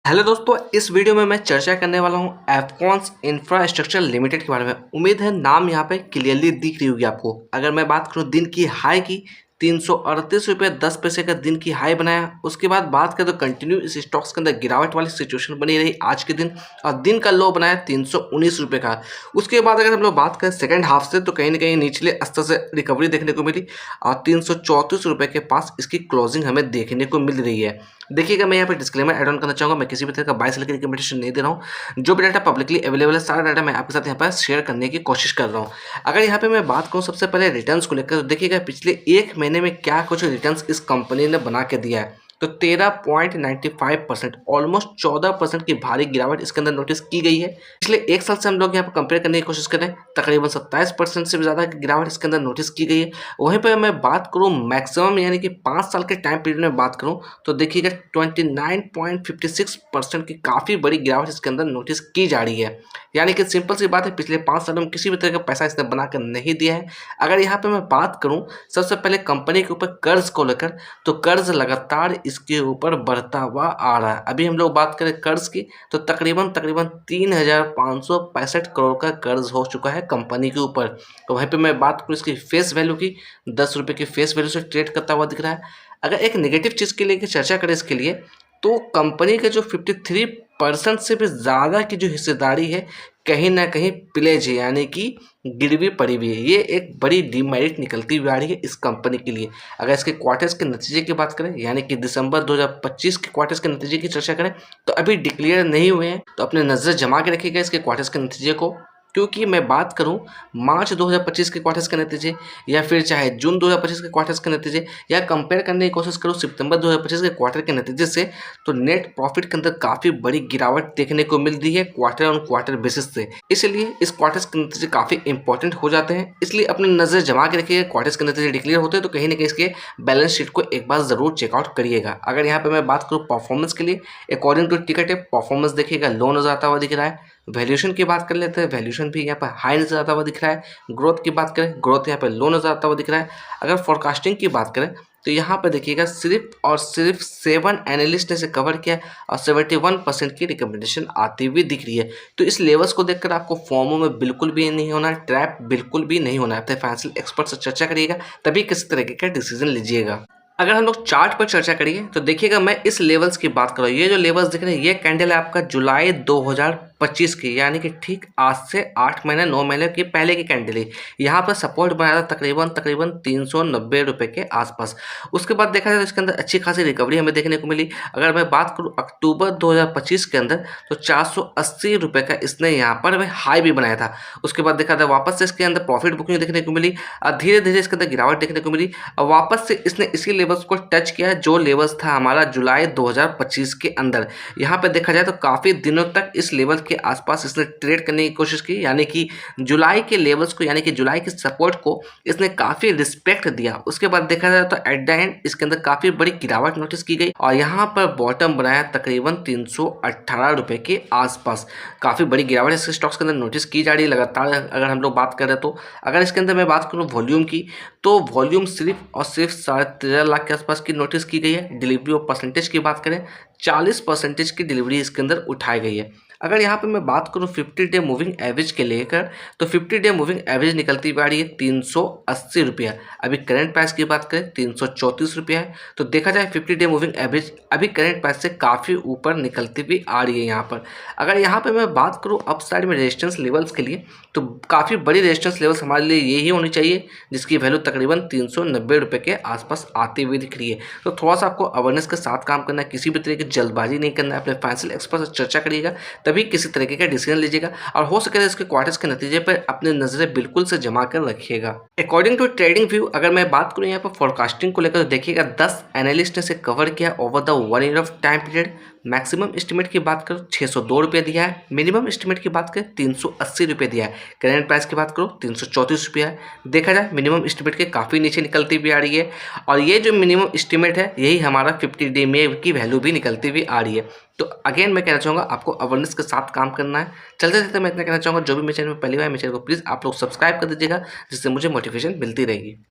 Hello दोस्तों, इस video में मैं चर्चा करने वाला हूं एफकॉन्स इंफ्रास्ट्रक्चर लिमिटेड के बारे में। उम्मीद है नाम यहां पे क्लियरली दिख रही होगी आपको। अगर मैं बात करूं दिन की हाई की, 338 रुपये 10 पैसे का दिन की हाई बनाया। उसके बाद बात करें तो कंटिन्यू इस स्टॉक्स के अंदर गिरावट वाली सिचुएशन बनी रही आज के दिन, और दिन का लो बनाया 319 रुपये का। उसके बाद अगर हम लोग बात करें सेकंड हाफ से, तो कहीं ना कहीं निचले स्तर से रिकवरी देखने को मिली और 334 रुपये के पास इसकी क्लोजिंग हमें देखने को मिल रही है। देखिएगा, मैं यहाँ पे डिस्क्लेमर ऐड ऑन करना चाहूँगा, मैं किसी भी तरह का बाय सेल की रिकमेंडेशन नहीं दे रहा हूँ। जो भी डाटा पब्लिकली अवेलेबल है, सारा डाटा मैं आपके साथ यहाँ पर शेयर करने की कोशिश कर रहा हूँ। अगर यहाँ पे मैं बात करूँ सबसे पहले रिटर्न्स को लेकर, तो देखिएगा पिछले एक महीने में क्या कुछ रिटर्न्स इस कंपनी ने बना के दिया है। तो 13.95%, ऑलमोस्ट 14% की भारी गिरावट इसके अंदर नोटिस की गई है। पिछले एक साल से हम लोग यहाँ पर कंपेयर करने की कोशिश करें, तकरीबन 27% से भी ज़्यादा की गिरावट इसके अंदर नोटिस की गई है। वहीं पर मैं बात करूँ मैक्सिमम यानी कि 5 साल के टाइम पीरियड में बात करूँ, तो देखिएगा 29.56% की काफ़ी बड़ी गिरावट इसके अंदर नोटिस की जा रही है। यानी कि सिंपल सी बात है, पिछले 5 सालों में किसी भी तरह का पैसा इसने बनाकर नहीं दिया है। अगर यहाँ पे मैं बात करूँ सबसे पहले कंपनी के ऊपर कर्ज को लेकर, तो कर्ज लगातार इसके ऊपर बढ़ता हुआ आ रहा है। अभी हम लोग बात करें कर्ज की, तो तकरीबन 3,565 करोड़ का कर्ज हो चुका है कंपनी के ऊपर। तो वहीं पे मैं बात करूँ इसकी फेस वैल्यू की, 10 रुपये की फेस वैल्यू से ट्रेड करता हुआ दिख रहा है। अगर एक नेगेटिव चीज़ के लिए चर्चा करें इसके लिए, तो कंपनी के जो 53% से भी ज़्यादा की जो हिस्सेदारी है, कहीं ना कहीं प्लेज है, यानी कि गिरवी पड़ी हुई है। ये एक बड़ी डीमेरिट निकलती हुई आ रही है इस कंपनी के लिए। अगर इसके क्वार्टर्स के नतीजे की बात करें, यानी कि दिसंबर 2025 के क्वार्टर्स के नतीजे की चर्चा करें, तो अभी डिक्लेयर नहीं हुए हैं। तो अपने नज़र जमा के रखिएगा इसके क्वार्टर्स के नतीजे को, क्योंकि मैं बात करूं मार्च 2025 के क्वार्टर्स के नतीजे, या फिर चाहे जून 2025 के क्वार्टर्स के नतीजे, या कंपेयर करने की कोशिश करूं सितंबर 2025 के क्वार्टर के नतीजे से, तो नेट प्रॉफिट के अंदर काफ़ी बड़ी गिरावट देखने को मिल रही है क्वार्टर ऑन क्वार्टर बेसिस से। इसलिए इस क्वार्टर्स के नतीजे काफ़ी इंपॉर्टेंट हो जाते हैं। इसलिए अपनी नज़र जमा के रखिएगा। क्वार्टर्स के नतीजे डिक्लेयर होते हैं तो कहीं ना कहीं इसके बैलेंस शीट को एक बार ज़रूर चेकआउट करिएगा। अगर यहाँ पर मैं बात करूँ परफॉर्मेंस के लिए, अकॉर्डिंग टू टिकट है परफॉर्मेंस देखिएगा लो नजर आता हुआ दिख रहा है। वैल्यूएशन की बात कर लेते हैं, वैल्यूएशन भी यहाँ पर हाई नजर आता हुआ दिख रहा है। ग्रोथ की बात करें, ग्रोथ यहाँ पे लो नजर आता हुआ दिख रहा है। अगर फोरकास्टिंग की बात करें, तो यहाँ पर देखिएगा सिर्फ और सिर्फ 7 एनालिस्ट ने इसे कवर किया और 71% की रिकमेंडेशन आती हुई दिख रही है। तो इस लेवल्स को देखकर आपको फॉर्मो में बिल्कुल भी नहीं होना, ट्रैप बिल्कुल भी नहीं होना है। अपने फाइनेंशियल एक्सपर्ट से चर्चा करिएगा, तभी किसी तरीके का डिसीजन लीजिएगा। अगर हम लोग चार्ट पर चर्चा करिए, तो देखिएगा मैं इस लेवल्स की बात कर रहा हूँ। ये जो लेवल्स दिख रहे हैं, ये कैंडल है आपका जुलाई 2025 की, यानी कि ठीक आज से 8 महीने 9 महीने की पहले की कैंडल है। यहाँ पर सपोर्ट बनाया था तकरीबन 390 रुपये के आसपास। उसके बाद देखा जाए तो इसके अंदर अच्छी खासी रिकवरी हमें देखने को मिली। अगर मैं बात करूँ अक्टूबर 2025 के अंदर, तो 480 रुपये का इसने यहाँ पर हाई भी बनाया था। उसके बाद देखा था वापस से इसके अंदर प्रॉफिट बुकिंग देखने को मिली और धीरे धीरे इसके अंदर गिरावट देखने को मिली और वापस से इसने इसी लेवल्स को टच किया जो लेवल्स था हमारा जुलाई 2025 के अंदर। यहाँ पे देखा जाए तो काफ़ी दिनों तक इस लेवल के आसपास इसने ट्रेड करने की कोशिश की, यानी कि जुलाई के लेवल्स को, यानी कि जुलाई के सपोर्ट को इसने काफ़ी रिस्पेक्ट दिया। उसके बाद देखा जाए तो एट द एंड इसके अंदर काफ़ी बड़ी गिरावट नोटिस की गई और यहाँ पर बॉटम बनाया तकरीबन 318 रुपये के आसपास। काफ़ी बड़ी गिरावट इसके स्टॉक्स के अंदर नोटिस की जा रही है लगातार। अगर हम लोग बात करें तो अगर इसके अंदर मैं बात करूँ वॉल्यूम की, तो वॉल्यूम सिर्फ और सिर्फ 13.5 लाख के आसपास की नोटिस की गई है। डिलीवरी और परसेंटेज की बात करें, 40% की डिलीवरी इसके अंदर उठाई गई है। अगर यहाँ पे मैं बात करूँ 50 डे मूविंग एवरेज के लेकर, तो 50 डे मूविंग एवरेज निकलती हुई आ रही है 380 रुपया। अभी करंट प्राइस की बात करें 334 रुपया है। तो देखा जाए 50 डे मूविंग एवरेज अभी करंट प्राइस से काफ़ी ऊपर निकलती हुई आ रही है यहाँ पर। अगर यहाँ पे मैं बात करूँ अप साइड में रेजिस्टेंस लेवल्स के लिए, तो काफ़ी बड़ी रेजिस्टेंस लेवल्स हमारे लिए यही होनी चाहिए, जिसकी वैल्यू तकरीबन 390 रुपये के आसपास आती हुई दिख रही है। तो थोड़ा सा आपको अवेयरनेस के साथ काम करना है, किसी भी तरह की जल्दबाजी नहीं करना है। अपने फाइनेंशियल एक्सपर्ट से चर्चा करिएगा, तभी किसी तरीके का डिसीजन लीजिएगा और हो सके तो इसके क्वार्टर्स के नतीजे पर अपनी नजरें बिल्कुल से जमा कर रखिएगा। अकॉर्डिंग टू ट्रेडिंग व्यू, अगर मैं बात करूँ यहाँ पर फोरकास्टिंग को लेकर, तो देखिएगा 10 एनालिस्ट ने इसे कवर किया over the 1 year of time period. Maximum estimate की बात करो 602 रुपये दिया है, मिनिमम एस्टिमेट की बात करें 380 रुपये दिया है, करंट प्राइस की बात करो 334 रुपया है। देखा जाए मिनिमम एस्टिमेट के काफ़ी नीचे निकलती भी आ रही है और ये जो मिनिमम एस्टिमेट है यही हमारा 50 डे में की वैल्यू भी निकलती हुई आ रही है। तो अगेन मैं कहना चाहूँगा आपको अवेयरनेस के साथ काम करना है। चलते चलते मैं इतना कहना चाहूँगा, जो भी मेरे चैनल पर पहली बार मेरे चैनल को प्लीज़ आप लोग सब्सक्राइब कर दीजिएगा, जिससे मुझे मोटिवेशन मिलती रहेगी।